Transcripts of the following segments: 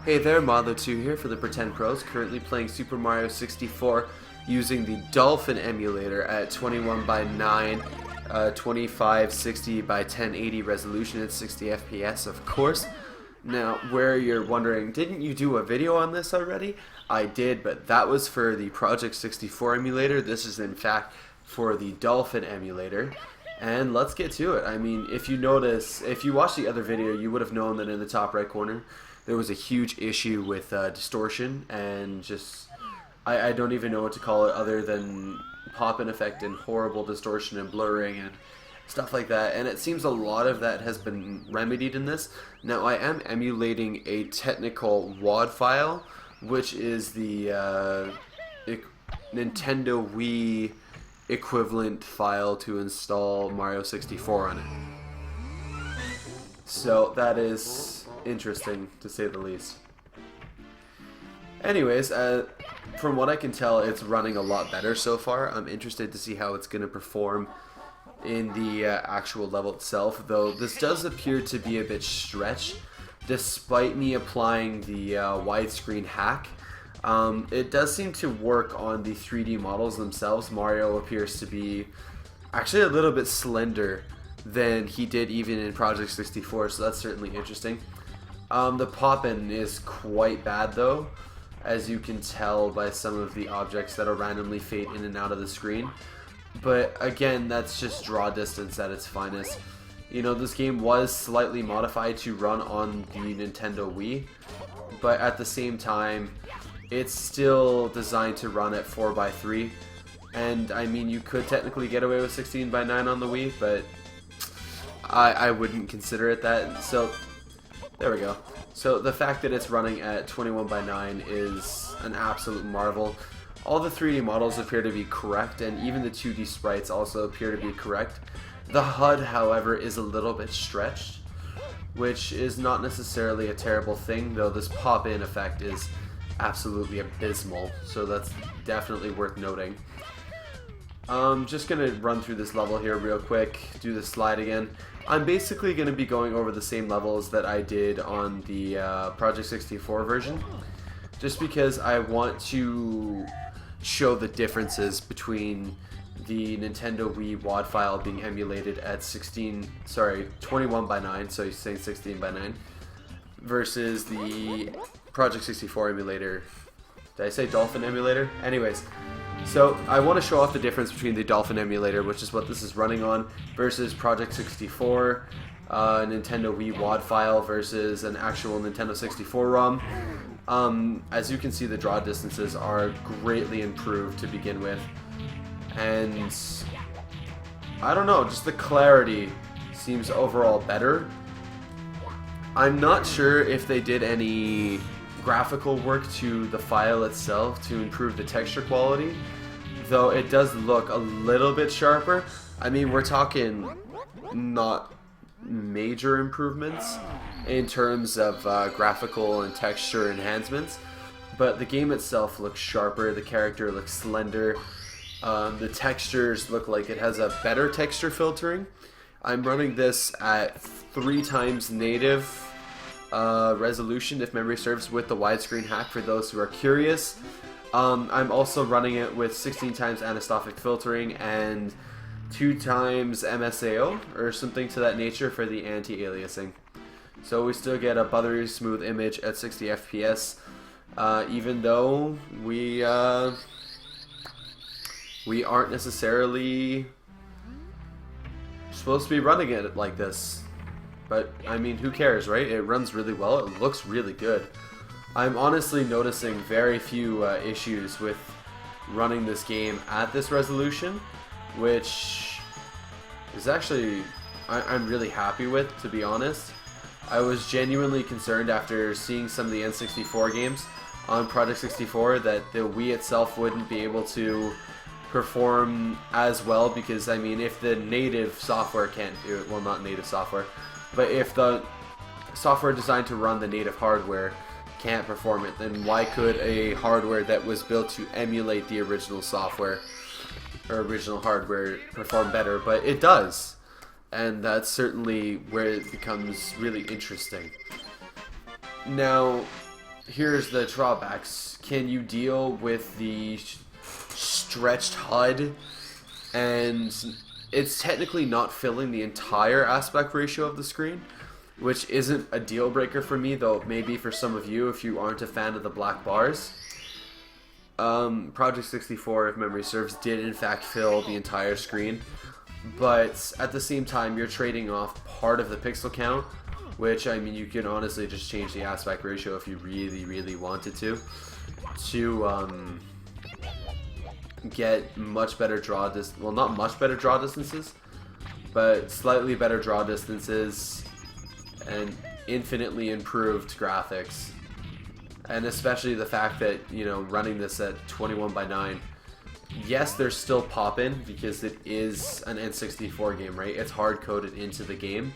Hey there, Modlo2 here for the Pretend Pros, currently playing Super Mario 64 using the Dolphin emulator at 21 by 9, 2560 by 1080 resolution at 60 FPS, of course. Now, where you're wondering, didn't you do a video on this already? I did, but that was for the Project 64 emulator. This is in fact for the Dolphin emulator. And let's get to it. I mean, if you notice, if you watched the other video, you would have known that in the top right corner, there was a huge issue with distortion and just, I don't even know what to call it other than pop-in effect and horrible distortion and blurring and stuff like that. And it seems a lot of that has been remedied in this. Now, I am emulating a technical WAD file, which is the Nintendo Wii equivalent file to install Mario 64 on it. So that is interesting to say the least. Anyways, from what I can tell, it's running a lot better so far. I'm interested to see how it's going to perform in the actual level itself, though this does appear to be a bit stretched despite me applying the widescreen hack. It does seem to work on the 3D models themselves. Mario appears to be actually a little bit slender than he did even in Project 64, so that's certainly interesting. The pop-in is quite bad though, as you can tell by some of the objects that are randomly fade in and out of the screen. But again, that's just draw distance at its finest. You know, this game was slightly modified to run on the Nintendo Wii, but at the same time, it's still designed to run at 4:3. And I mean, you could technically get away with 16:9 on the Wii, but I wouldn't consider it that. So there we go. So the fact that it's running at 21:9 is an absolute marvel. All the 3D models appear to be correct, and even the 2D sprites also appear to be correct. The HUD, however, is a little bit stretched, which is not necessarily a terrible thing, though this pop-in effect is absolutely abysmal, so that's definitely worth noting. Just gonna run through this level here real quick, do the slide again. I'm basically going to be going over the same levels that I did on the Project 64 version, just because I want to show the differences between the Nintendo Wii WAD file being emulated at 21:9, so you're saying 16:9, versus the Project 64 emulator. Did I say Dolphin emulator? Anyways. So I want to show off the difference between the Dolphin emulator, which is what this is running on, versus Project 64, Nintendo Wii WAD file versus an actual Nintendo 64 ROM. As you can see, the draw distances are greatly improved to begin with, and I don't know, just the clarity seems overall better. I'm not sure if they did any graphical work to the file itself to improve the texture quality, though it does look a little bit sharper. I mean, we're talking not major improvements in terms of graphical and texture enhancements, but the game itself looks sharper, the character looks slender, the textures look like it has a better texture filtering. I'm running this at 3 times native resolution, if memory serves, with the widescreen hack for those who are curious. I'm also running it with 16 times anisotropic filtering and 2 times MSAO, or something to that nature, for the anti-aliasing. So we still get a buttery smooth image at 60 FPS, even though we aren't necessarily supposed to be running it like this. But, I mean, who cares, right? It runs really well. It looks really good. I'm honestly noticing very few issues with running this game at this resolution, which is actually, I'm really happy with, to be honest. I was genuinely concerned after seeing some of the N64 games on Project 64 that the Wii itself wouldn't be able to perform as well, because, I mean, if the native software can't do it, well, not native software, but if the software designed to run the native hardware can't perform it, then why could a hardware that was built to emulate the original software or original hardware perform better? But it does. and that's certainly where it becomes really interesting. Now, here's the drawbacks. Can you deal with the stretched HUD? And it's technically not filling the entire aspect ratio of the screen, which isn't a deal breaker for me, though maybe for some of you if you aren't a fan of the black bars. Project 64, if memory serves, did in fact fill the entire screen, but at the same time you're trading off part of the pixel count, which, I mean, you can honestly just change the aspect ratio if you really wanted to get much better draw well, not much better draw distances, but slightly better draw distances and infinitely improved graphics. And especially the fact that, you know, running this at 21:9, yes, there's still pop-in because it is an N64 game, right? It's hard-coded into the game,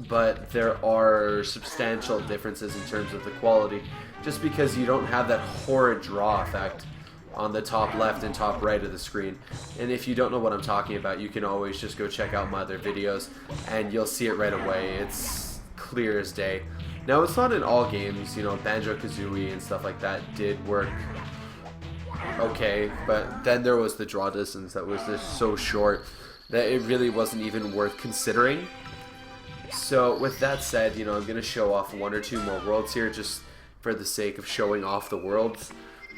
but there are substantial differences in terms of the quality, just because you don't have that horrid draw effect on the top left and top right of the screen. And if you don't know what I'm talking about, you can always just go check out my other videos and you'll see it right away. It's clear as day. Now, it's not in all games, you know, Banjo-Kazooie and stuff like that did work okay, but then there was the draw distance that was just so short that it really wasn't even worth considering. So with that said, you know, I'm going to show off one or two more worlds here just for the sake of showing off the worlds,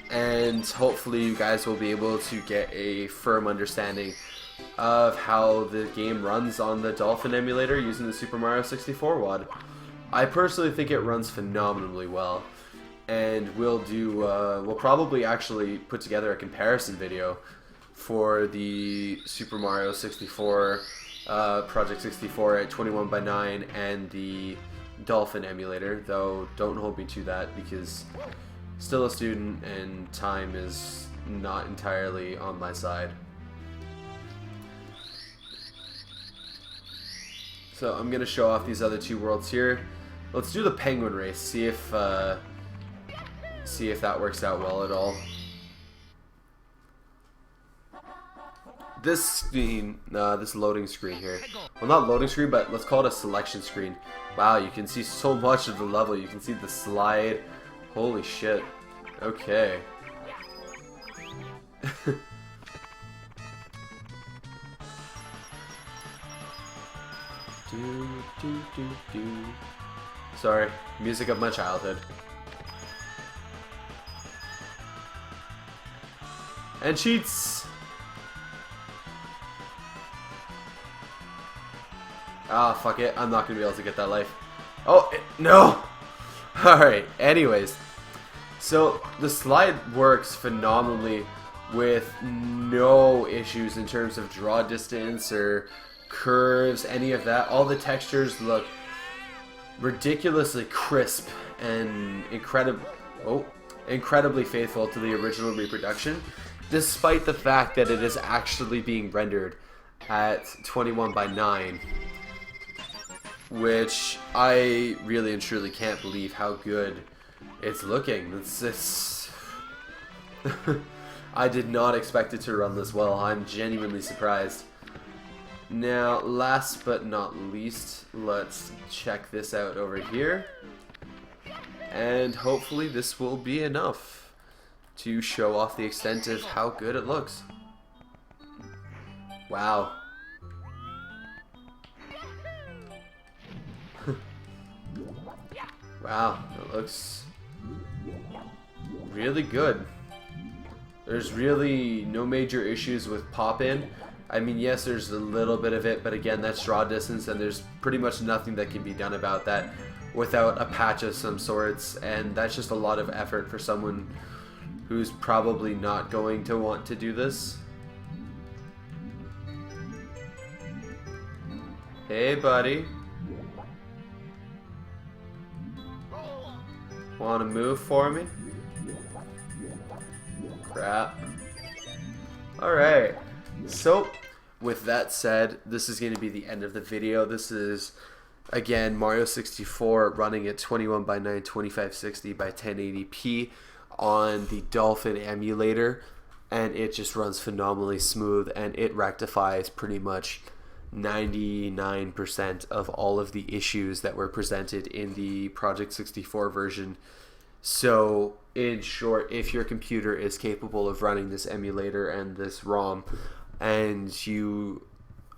and hopefully you guys will be able to get a firm understanding of how the game runs on the Dolphin emulator using the Super Mario 64 WAD. I personally think it runs phenomenally well, and we'll probably actually put together a comparison video for the Super Mario 64 Project 64 at 21:9 and the Dolphin emulator, though don't hold me to that because still a student and time is not entirely on my side. So I'm going to show off these other two worlds here. Let's do the penguin race, see if that works out well at all. This screen, this loading screen here. Well, not loading screen, but let's call it a selection screen. Wow, you can see so much of the level. You can see the slide. Holy shit. Okay. Sorry, music of my childhood. And cheats! Ah, fuck it. I'm not gonna be able to get that life. Oh, no! Alright, anyways. So, the slide works phenomenally with no issues in terms of draw distance or curves, any of that. All the textures look ridiculously crisp and incredibly faithful to the original reproduction, despite the fact that it is actually being rendered at 21:9, which I really and truly can't believe how good it's looking. It's I did not expect it to run this well. I'm genuinely surprised. Now, last but not least, let's check this out over here. And hopefully this will be enough to show off the extent of how good it looks. Wow. Wow, it looks really good. There's really no major issues with pop-in. I mean, yes, there's a little bit of it, but again, that's draw distance, and there's pretty much nothing that can be done about that without a patch of some sorts, and that's just a lot of effort for someone who's probably not going to want to do this. Hey, buddy. Want to move for me? Crap. Alright. So, with that said, this is going to be the end of the video. This is, again, Mario 64 running at 21:9 2560x1080p on the Dolphin emulator, and it just runs phenomenally smooth, and it rectifies pretty much 99% of all of the issues that were presented in the Project 64 version So, in short, if your computer is capable of running this emulator and this ROM, and you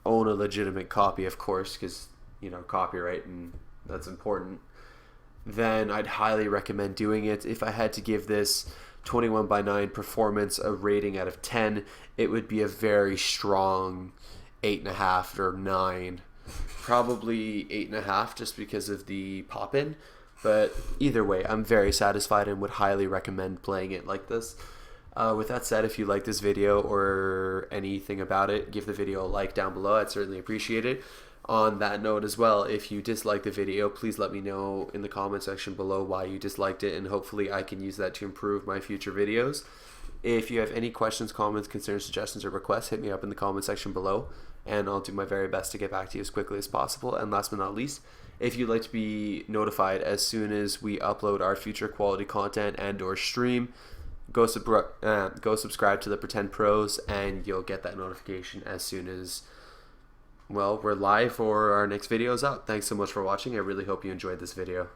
own a legitimate copy, of course, because, you know, copyright and that's important, then I'd highly recommend doing it. If I had to give this 21:9 performance a rating out of 10, it would be a very strong 8.5 or 9. Probably 8.5 just because of the pop-in. But either way, I'm very satisfied and would highly recommend playing it like this. With that said, if you like this video or anything about it, give the video a like down below. I'd certainly appreciate it. On that note as well, if you dislike the video, please let me know in the comment section below why you disliked it, and hopefully I can use that to improve my future videos. If you have any questions, comments, concerns, suggestions, or requests, hit me up in the comment section below, and I'll do my very best to get back to you as quickly as possible. And last but not least, if you'd like to be notified as soon as we upload our future quality content and or stream, go subscribe to the Pretend Pros, and you'll get that notification as soon as, well, we're live or our next video is up. Thanks so much for watching. I really hope you enjoyed this video.